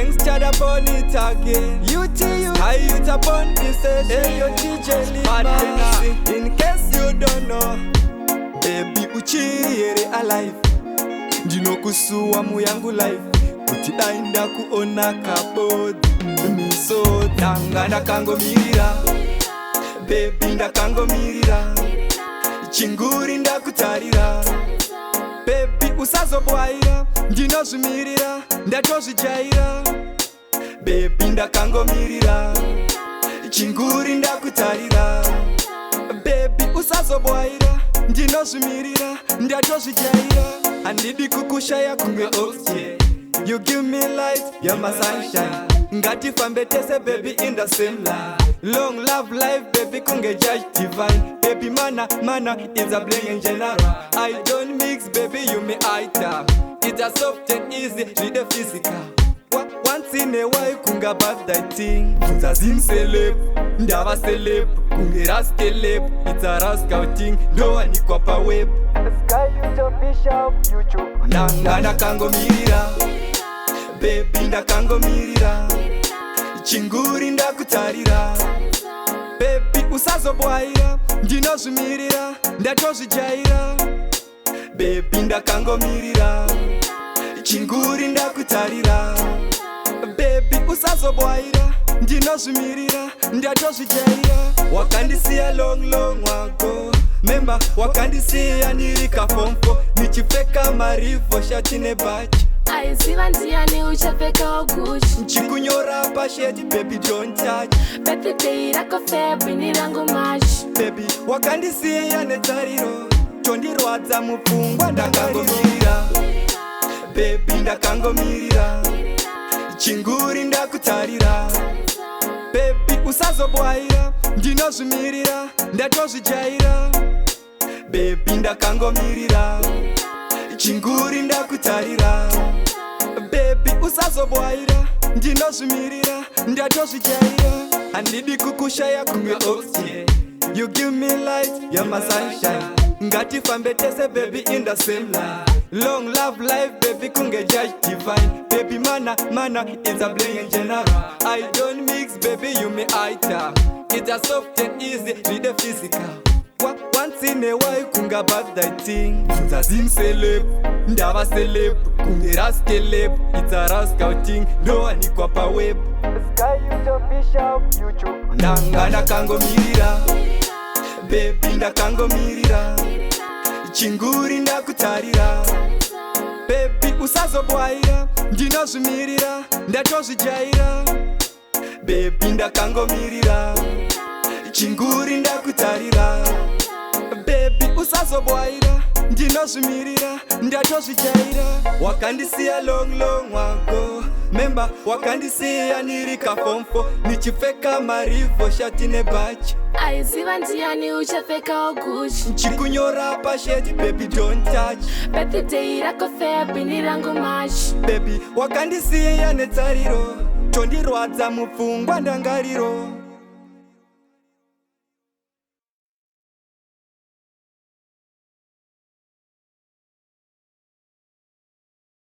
Gangsta upon it again. I youth upon the station. Hey, your DJ Lima. In case you don't know, baby uchiri alive. Ndino kusuwa muyangu life. Kuti aenda kuona kabodi. Miso danga ndakango mirira. Baby ndakango mirira. Chinguri ndakutarira. Baby usazobwaira. Ndinozvimirira, ndatozvijaira. Baby ndakangomirira. Chinguri ndakutarira. Baby usazobwaira. Ndinozvimirira, ndatozvijaira. Handidi kukushaya kumwe oxygen. You give me light, you're my sunshine. Ngatifambe tese baby in the same line. Long love life baby kunge judge divine. Baby mana is a bling in general. I don't mix baby you me item. It's a soft and easy with the physical. Once in a while kunga bad that thing. Zazim celeb, ndava celeb, kunge ras celeb. It's a ras scouting, no one ni kwa web. Sky YouTube, Bishop, YouTube. Nanga ndakango mirira. Baby ndakango mirira. Chinguri ndakutarira. Baby usazobwaira. Ndinozvimirira, ndatozvijaira. Baby ndakangomirira. Chinguri ndakutarira. Baby usazobwaira. Ndinozvimirira, ndatozvijaira. Wakandisiya long ago. Memba wakandisiya nirika form 4. Nichipfeka marivo shati nebachi. Aiziva ndiani uchapfeka oguchi. Nchikunyora pasheti baby don't touch. Birthday rako February ni rangu March. Baby wakandisiya netariro. Chondirwadza mupfungwa ndakangomirira. Baby ndakangomirira. Chinguri ndakutarira. Baby usazobwaira. Ndinozvimirira, ndatozvijaira. Baby ndakangomirira. Chinguri ndakutarira. Baby usazobwaira. Ndinozvimirira, ndatozvijaira. Handidi kukushaya kumwe oxygen. You give me light, you're my sunshine. Ngatifambe tese baby in the same line. Long love life baby kunge judge divine. Baby mana is a bling in general. I don't mix baby you me item. It's a soft and easy with the physical. Once in a while kunga bad that thing. Zazim celeb, ndava celeb, kunge ras celeb. It's a ras scouting, no one ni kwa web. Sky YouTube, Bishop, YouTube. Nanga ndakangomirira. Baby ndakangomirira. Chinguri ndakutarira. Baby usazobwaira. Ndinozvimirira, ndatozvijaira. Baby ndakangomirira. Chinguri ndakutarira. Baby usazobwaira. Ndinozvimirira, ndatozvijaira. Wakandisiya long ago. Memba wakandisiya nirika form 4. Nichipfeka marivo shati nebachi. Aiziva ndiani uchapfeka oguchi. Nchikunyora pasheti baby don't touch. Birthday rako February ni rangu March. Baby wakandisiya netariro. Chondirwadza mupfungwa ndangariro.